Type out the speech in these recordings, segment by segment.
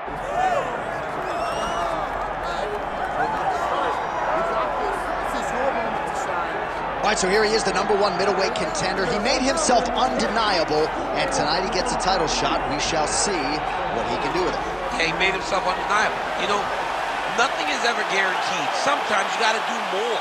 All right, so here he is, the #1 middleweight contender. He made himself undeniable, and tonight he gets a title shot. We shall see what he can do with it. Yeah, he made himself undeniable. You know, nothing is ever guaranteed. Sometimes you got to do more.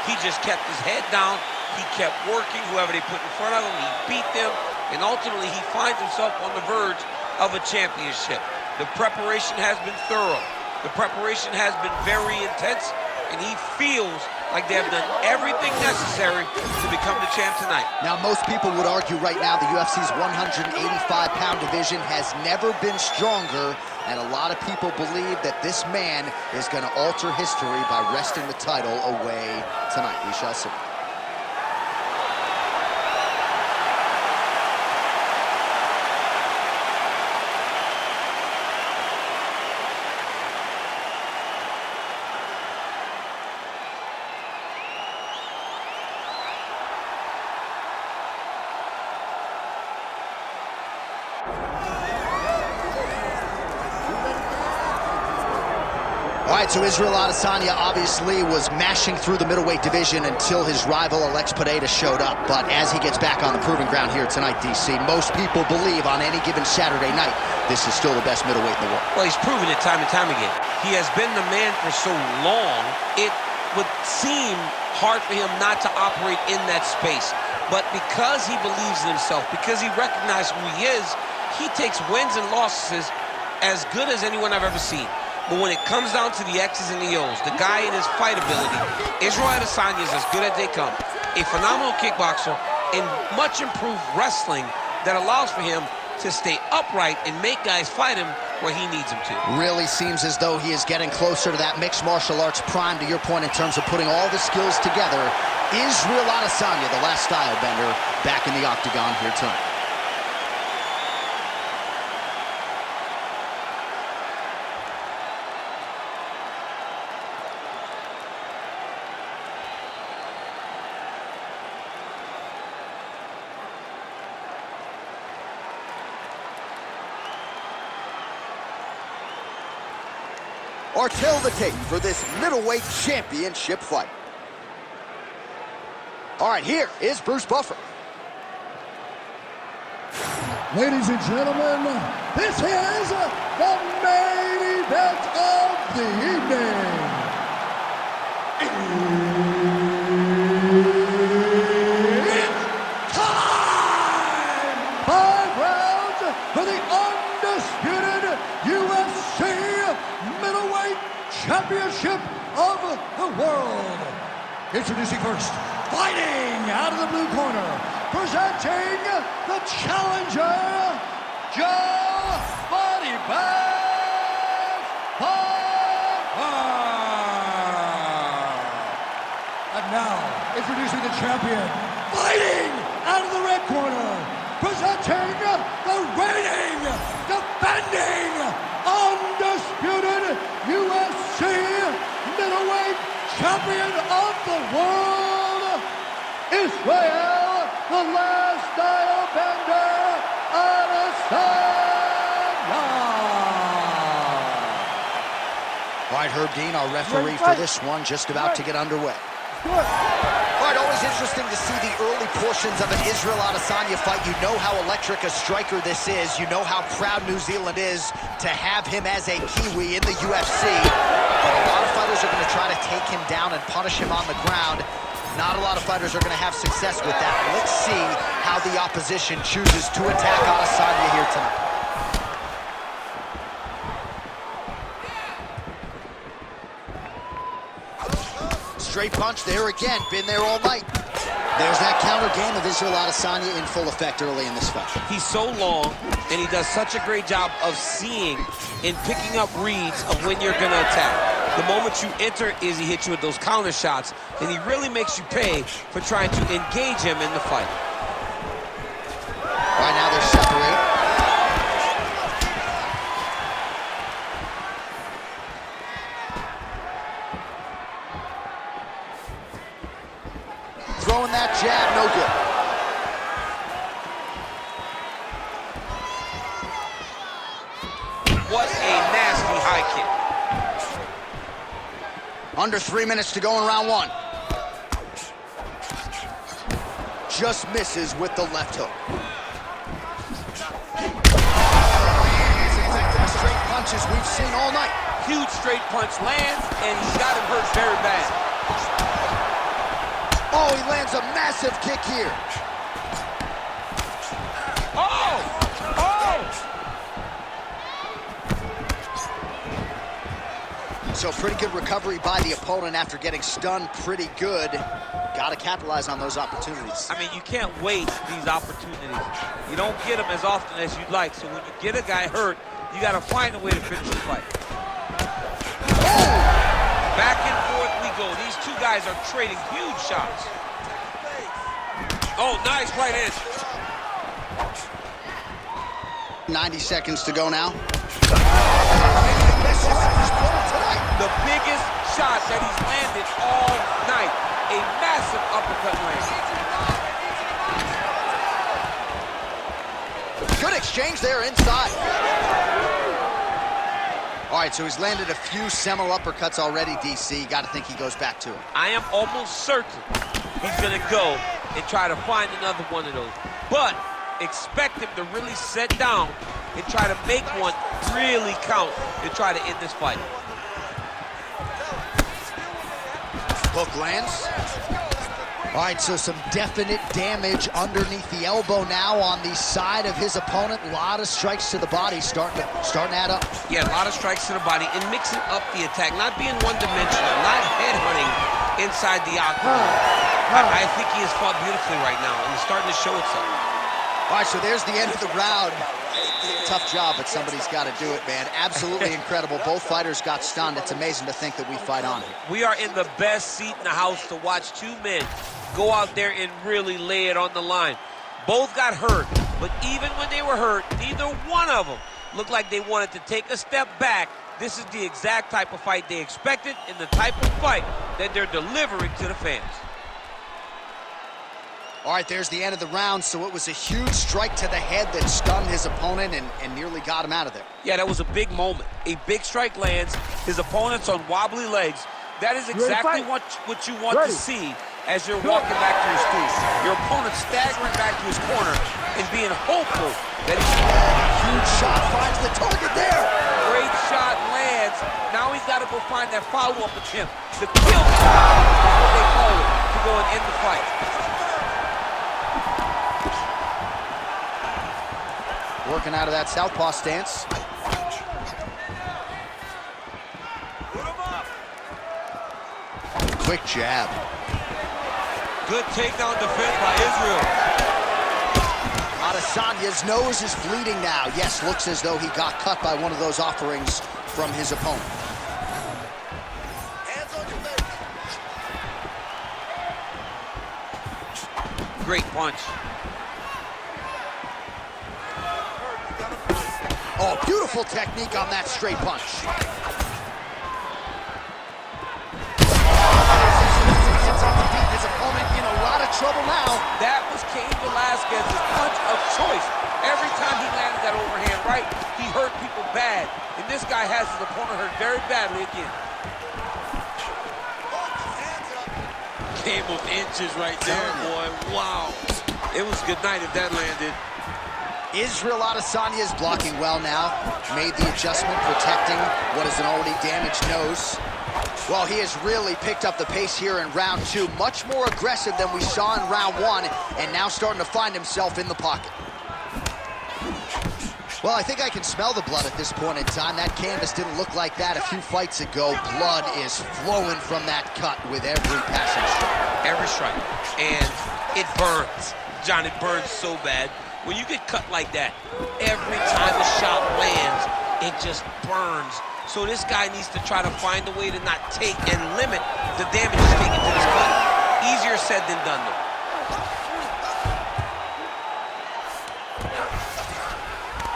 He just kept his head down. He kept working. Whoever they put in front of him, he beat them. And ultimately, he finds himself on the verge of a championship. The preparation has been thorough. The preparation has been very intense. And he feels like they have done everything necessary to become the champ tonight. Now, most people would argue right now the UFC's 185-pound division has never been stronger, and a lot of people believe that this man is going to alter history by wresting the title away tonight. We shall see. All right, so Israel Adesanya obviously was mashing through the middleweight division until his rival Alex Pereira showed up. But as he gets back on the proving ground here tonight, DC, most people believe on any given Saturday night, this is still the best middleweight in the world. Well, he's proven it time and time again. He has been the man for so long, it would seem hard for him not to operate in that space. But because he believes in himself, because he recognizes who he is, he takes wins and losses as good as anyone I've ever seen. But when it comes down to the X's and the O's, the guy in his fight ability, Israel Adesanya is as good as they come. A phenomenal kickboxer and much improved wrestling that allows for him to stay upright and make guys fight him where he needs them to. Really seems as though he is getting closer to that mixed martial arts prime, to your point, in terms of putting all the skills together. Israel Adesanya, the last style bender, back in the octagon here tonight. Or tell the tape for this middleweight championship fight. All right, here is Bruce Buffer. Ladies and gentlemen, this is the main event of the evening. It's time! 5 rounds for the undisputed UFC middleweight championship of the world. Introducing first, fighting out of the blue corner, presenting the challenger, Joe Body Bag Pyfer. And now, introducing the champion, fighting out of the red corner, presenting the reigning, defending, undisputed UFC middleweight champion of the world, Israel, the last style bender, Adesanya. All right, Herb Dean, our referee for this one, just about to get underway. All right, always interesting to see the early portions of an Israel Adesanya fight. You know how electric a striker this is. You know how proud New Zealand is to have him as a Kiwi in the UFC. But a lot of fighters are going to try to take him down and punish him on the ground. Not a lot of fighters are going to have success with that. Let's see how the opposition chooses to attack Adesanya here tonight. Straight punch there again, been there all night. There's that counter game of Israel Adesanya in full effect early in this fight. He's so long, and he does such a great job of seeing and picking up reads of when you're going to attack. The moment you enter is he hits you with those counter shots, and he really makes you pay for trying to engage him in the fight. Right now they're separated. Throwing that jab, no good. What a nasty high kick. Under 3 minutes to go in round one. Just misses with the left hook. He's effective as straight punches we've seen all night. Huge straight punch lands, and he's got him hurt very bad. Oh, he lands a massive kick here. Oh! Oh! So pretty good recovery by the opponent after getting stunned pretty good. Got to capitalize on those opportunities. I mean, you can't waste these opportunities. You don't get them as often as you'd like. So when you get a guy hurt, you got to find a way to finish the fight. Oh! Back and forth we go. These two guys are trading huge shots. Oh, nice right hand. 90 seconds to go now. The biggest shot that he's landed all night. A massive uppercut land. Good exchange there inside. All right, so he's landed a few seminal uppercuts already, DC. Got to think he goes back to it. I am almost certain he's going to go and try to find another one of those. But expect him to really sit down and try to make one really count and try to end this fight. Hook lands. All right, so some definite damage underneath the elbow now on the side of his opponent. A lot of strikes to the body starting to add up. Yeah, a lot of strikes to the body and mixing up the attack, not being one-dimensional, not headhunting inside the octagon. I think he has fought beautifully right now, and it's starting to show itself. All right, so there's the end of the round. Tough job, but somebody's got to do it, man. Absolutely incredible. Both fighters got stunned. It's amazing to think that we fight on here. We are in the best seat in the house to watch two men go out there and really lay it on the line. Both got hurt, but even when they were hurt, neither one of them looked like they wanted to take a step back. This is the exact type of fight they expected and the type of fight that they're delivering to the fans. All right, there's the end of the round, so it was a huge strike to the head that stunned his opponent and nearly got him out of there. Yeah, that was a big moment. A big strike lands, his opponent's on wobbly legs. That is exactly what you want to see as you're walking back to your stool. Your opponent staggering back to his corner and being hopeful that he's... Huge shot finds the target there. Great shot lands. Now he's got to go find that follow-up attempt. The kill shot is what they call it, to go and end the fight. Working out of that southpaw stance. Quick jab. Good takedown defense by Israel. Adesanya's nose is bleeding now. Yes, looks as though he got cut by one of those offerings from his opponent. Hands on your face. Great punch. Oh, beautiful technique on that straight punch. His opponent in a lot of trouble now. That was Cain Velasquez's punch of choice. Every time he landed that overhand right, he hurt people bad. And this guy has his opponent hurt very badly again. Game of inches right there, boy. Wow. It was good night if that landed. Israel Adesanya is blocking well now. Made the adjustment, protecting what is an already damaged nose. Well, he has really picked up the pace here in round two. Much more aggressive than we saw in round one, and now starting to find himself in the pocket. Well, I think I can smell the blood at this point in time. That canvas didn't look like that a few fights ago. Blood is flowing from that cut with every passing strike. Every strike. And it burns. John, it burns so bad. When you get cut like that, every time a shot lands, it just burns. So this guy needs to try to find a way to not take and limit the damage he's taking to this cut. Easier said than done, though.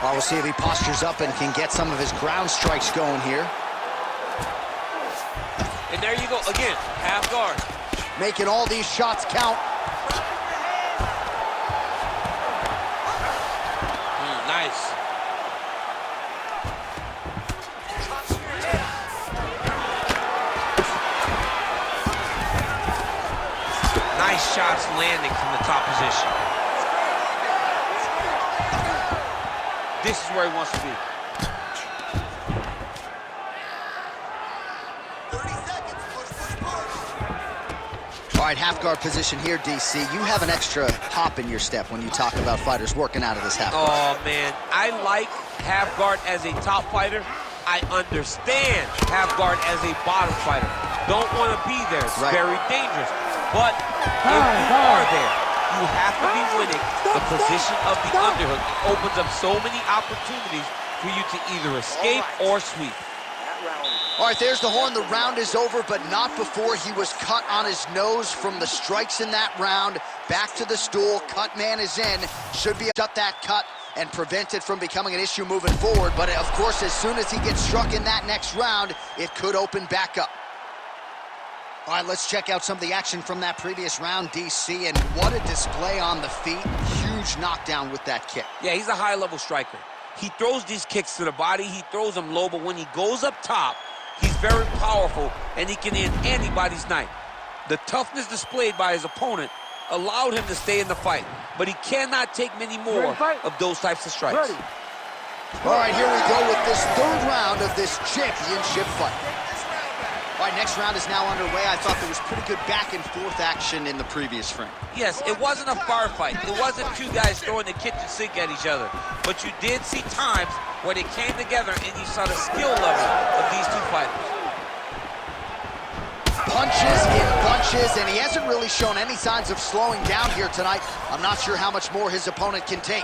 Well, we'll see if he postures up and can get some of his ground strikes going here. And there you go, again, half guard. Making all these shots count. Nice. shots landing from the top position. This is where he wants to be. 30 seconds. All right, half guard position here, DC. You have an extra hop in your step when you talk about fighters working out of this half guard. Oh, man. I like half guard as a top fighter. I understand half guard as a bottom fighter. Don't want to be there. It's very dangerous. But if you are there, you have to be winning the position of the underhook. It opens up so many opportunities for you to either escape or sweep. All right, there's the horn. The round is over, but not before he was cut on his nose from the strikes in that round. Back to the stool. Cut man is in. Should be shut that cut and prevent it from becoming an issue moving forward. But, of course, as soon as he gets struck in that next round, it could open back up. All right, let's check out some of the action from that previous round, DC, and what a display on the feet. Huge knockdown with that kick. Yeah, he's a high-level striker. He throws these kicks to the body. He throws them low, but when he goes up top, he's very powerful, and he can end anybody's night. The toughness displayed by his opponent allowed him to stay in the fight, but he cannot take many more of those types of strikes. All right, here we go with this third round of this championship fight. All right, next round is now underway. I thought there was pretty good back and forth action in the previous frame. Yes, it wasn't a bar fight. It wasn't two guys throwing the kitchen sink at each other. But you did see times where they came together and you saw the skill level of these two fighters. Punches in bunches, and he hasn't really shown any signs of slowing down here tonight. I'm not sure how much more his opponent can take.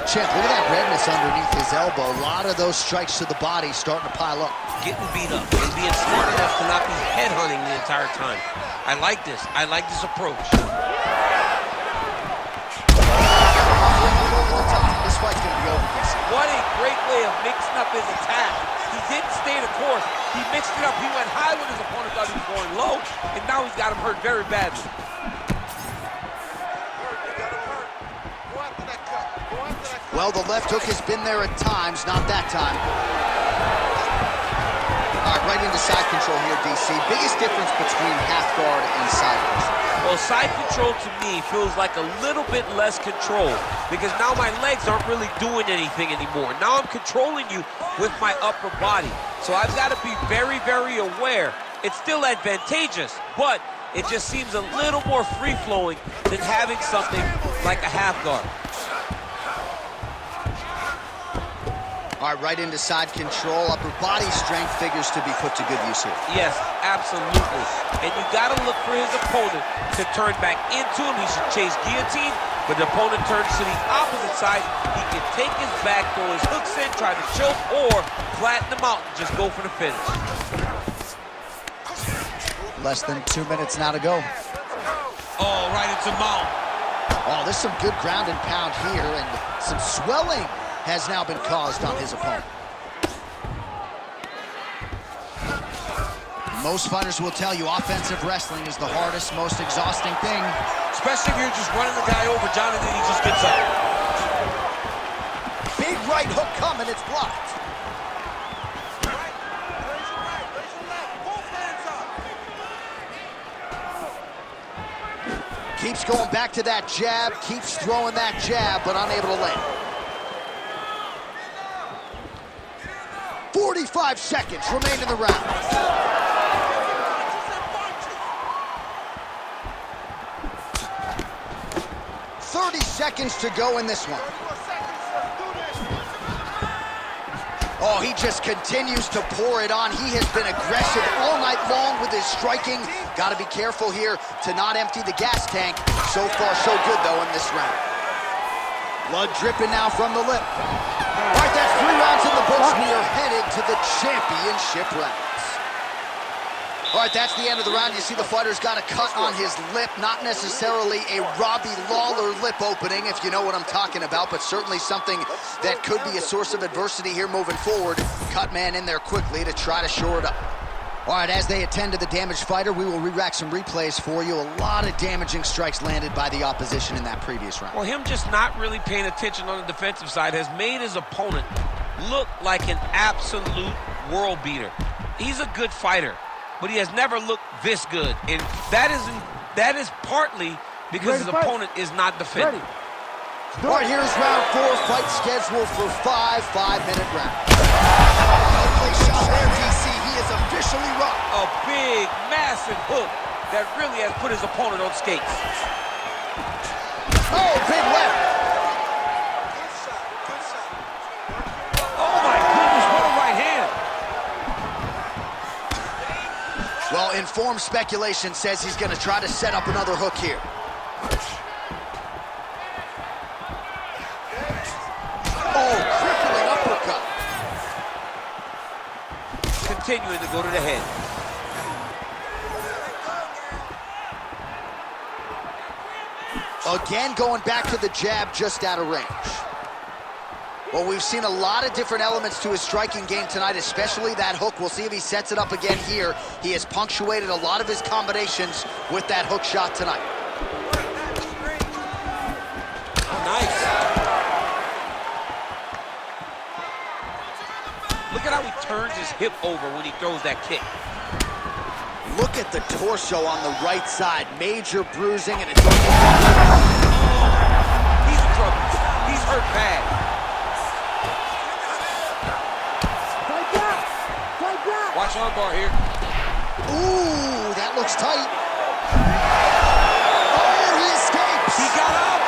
Champ, look at that redness underneath his elbow. A lot of those strikes to the body starting to pile up. Getting beat up and being smart enough to not be headhunting the entire time. I like this. I like this approach. This fight's going to be over. What a great way of mixing up his attack. He didn't stay the course. He mixed it up. He went high when his opponent thought he was going low, and now he's got him hurt very badly. Well, the left hook has been there at times, not that time. All right, right into side control here, DC. Biggest difference between half guard and side control. Well, side control to me feels like a little bit less control because now my legs aren't really doing anything anymore. Now I'm controlling you with my upper body. So I've got to be very, very aware. It's still advantageous, but it just seems a little more free-flowing than having something like a half guard. All right, right into side control. Upper body strength figures to be put to good use here. Yes, absolutely. And you got to look for his opponent to turn back into him. He should chase guillotine, but the opponent turns to the opposite side. He can take his back, throw his hooks in, try to choke, or flatten him out and just go for the finish. Less than 2 minutes now to go. Oh, right into mount. Oh, there's some good ground and pound here, and some swelling has now been caused on his opponent. Most fighters will tell you offensive wrestling is the hardest, most exhausting thing. Especially if you're just running the guy over, John, and then he just gets up. Big right hook coming, it's blocked. Keeps going back to that jab, keeps throwing that jab, but unable to land. 45 seconds remain in the round. Seconds to go in this one. Oh, he just continues to pour it on. He has been aggressive all night long with his striking. Got to be careful here to not empty the gas tank. So far, so good, though, in this round. Blood dripping now from the lip. All right, that's 3 rounds in the books. We are headed to the championship rounds. All right, that's the end of the round. You see the fighter's got a cut on his lip. Not necessarily a Robbie Lawler lip opening, if you know what I'm talking about, but certainly something that could be a source of adversity here moving forward. Cut man in there quickly to try to shore it up. All right, as they attend to the damaged fighter, we will re-rack some replays for you. A lot of damaging strikes landed by the opposition in that previous round. Well, him just not really paying attention on the defensive side has made his opponent look like an absolute world beater. He's a good fighter, but he has never looked this good, and that That is partly because his opponent is not defending. All right, here's round 4, fight scheduled for 5 5-minute rounds. Place shot there, DC. He is officially rocked. A big, massive hook that really has put his opponent on skates. Oh, big left. Oh my goodness, what a right hand. Well, informed speculation says he's going to try to set up another hook here. Oh, crippling uppercut. Continuing to go to the head. Again, going back to the jab just out of range. Well, we've seen a lot of different elements to his striking game tonight, especially that hook. We'll see if he sets it up again here. He has punctuated a lot of his combinations with that hook shot tonight. Nice. Look at how he turns his hip over when he throws that kick. Look at the torso on the right side. Major bruising, and it's only... He's in trouble. He's hurt bad. Watch armbar here. Ooh, that looks tight. Oh, he escapes. He got out.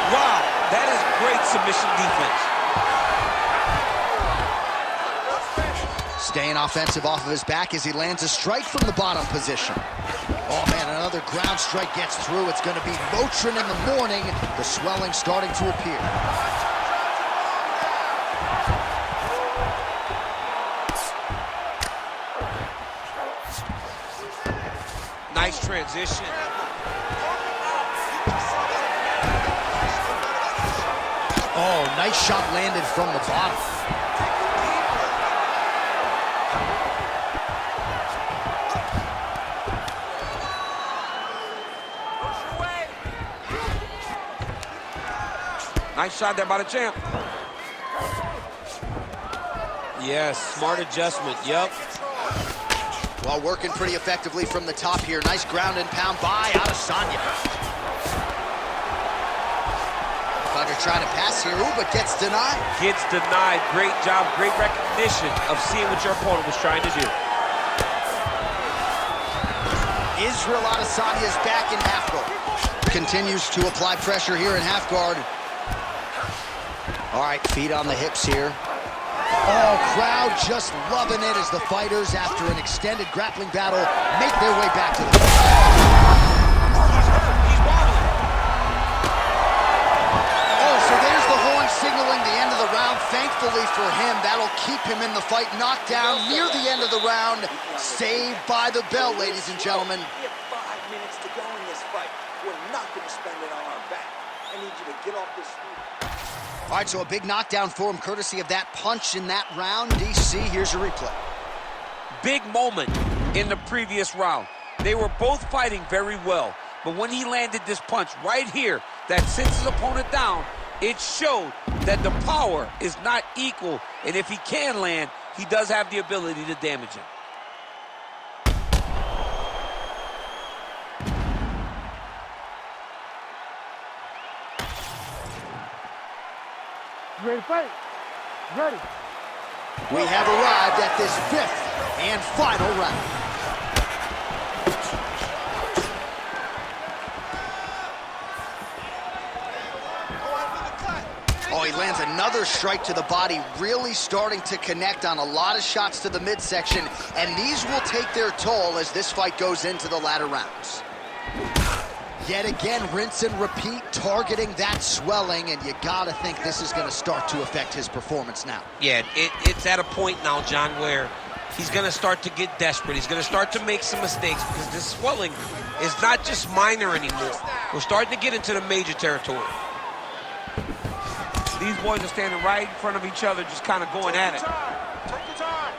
Wow, that is great submission defense. Staying offensive off of his back as he lands a strike from the bottom position. Oh, man, another ground strike gets through. It's going to be Motrin in the morning. The swelling starting to appear. Nice transition. Oh, nice shot landed from the bottom. Nice shot there by the champ. Yes, smart adjustment, yep. Well, working pretty effectively from the top here. Nice ground and pound by Adesanya. Pyfer trying to pass here, ooh, but gets denied. Gets denied. Great job, great recognition of seeing what your opponent was trying to do. Israel Adesanya is back in half guard. Continues to apply pressure here in half guard. All right, feet on the hips here. Oh, crowd just loving it as the fighters, after an extended grappling battle, make their way back to the ring. Oh, so there's the horn signaling the end of the round. Thankfully for him, that'll keep him in the fight. Knocked down near the end of the round. Saved by the bell, ladies and gentlemen. We have 5 minutes to go in this fight. We're not going to spend it on our back. I need you to get off this field. All right, so a big knockdown for him, courtesy of that punch in that round. DC, here's a replay. Big moment in the previous round. They were both fighting very well, but when he landed this punch right here that sits his opponent down, it showed that the power is not equal, and if he can land, he does have the ability to damage him. Ready to fight? Ready. We have arrived at this 5th and final round. Oh, he lands another strike to the body, really starting to connect on a lot of shots to the midsection, and these will take their toll as this fight goes into the latter rounds. Yet again, rinse and repeat, targeting that swelling, and you gotta think this is gonna start to affect his performance now. Yeah, it's at a point now, John, where he's gonna start to get desperate. He's gonna start to make some mistakes because this swelling is not just minor anymore. We're starting to get into the major territory. These boys are standing right in front of each other, just kind of going at it. Take your time.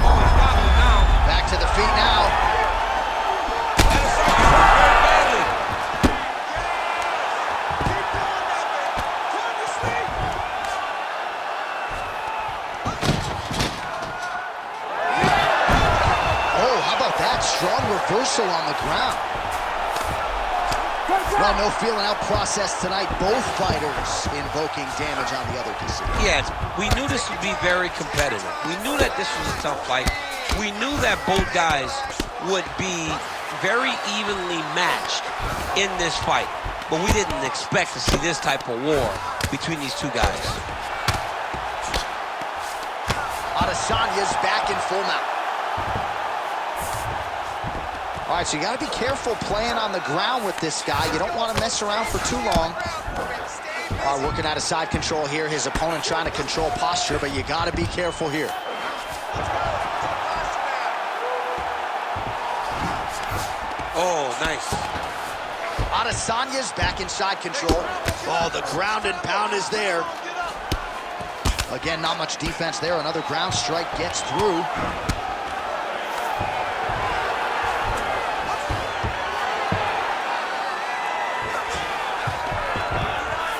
Oh, he's wobbling now. Back to the feet now. Strong reversal on the ground. Well, no feeling out process tonight. Both fighters invoking damage on the other decision. Yes, we knew this would be very competitive. We knew that this was a tough fight. We knew that both guys would be very evenly matched in this fight. But we didn't expect to see this type of war between these two guys. Adesanya's back in full mount. All right, so you got to be careful playing on the ground with this guy. You don't want to mess around for too long. Working out of side control here. His opponent trying to control posture, but you got to be careful here. Oh, nice. Adesanya's back inside control. Oh, the ground and pound is there. Again, not much defense there. Another ground strike gets through.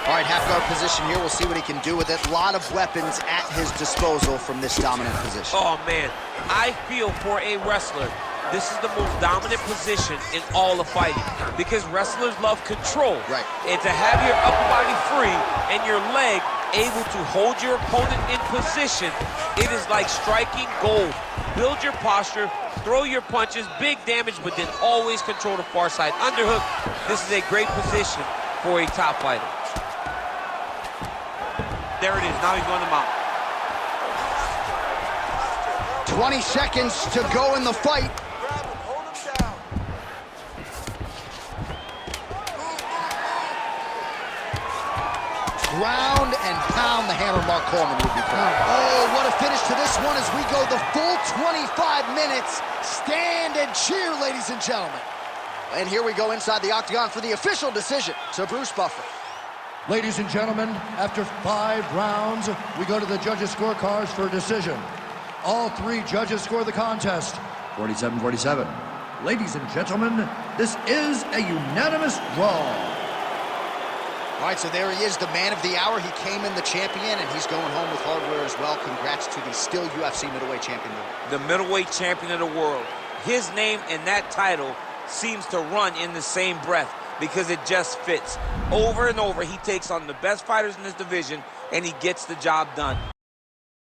All right, half guard position here. We'll see what he can do with it. A lot of weapons at his disposal from this dominant position. Oh, man. I feel for a wrestler, this is the most dominant position in all of fighting because wrestlers love control. Right. And to have your upper body free and your leg able to hold your opponent in position, it is like striking gold. Build your posture, throw your punches, big damage, but then always control the far side. Underhook, this is a great position for a top fighter. There it is, now he's going to mount. 20 seconds to go in the fight. Ground and pound, the hammer Mark Coleman would be proud. Oh, what a finish to this one as we go the full 25 minutes. Stand and cheer, ladies and gentlemen. And here we go inside the octagon for the official decision to Bruce Buffer. Ladies and gentlemen, after 5 rounds, we go to the judges' scorecards for a decision. All 3 judges score the contest, 47-47. Ladies and gentlemen, this is a unanimous draw. All right, so there he is, the man of the hour. He came in the champion, and he's going home with hardware as well. Congrats to the still UFC middleweight champion. The middleweight champion of the world. His name and that title seems to run in the same breath because it just fits. Over and over, he takes on the best fighters in this division, and he gets the job done.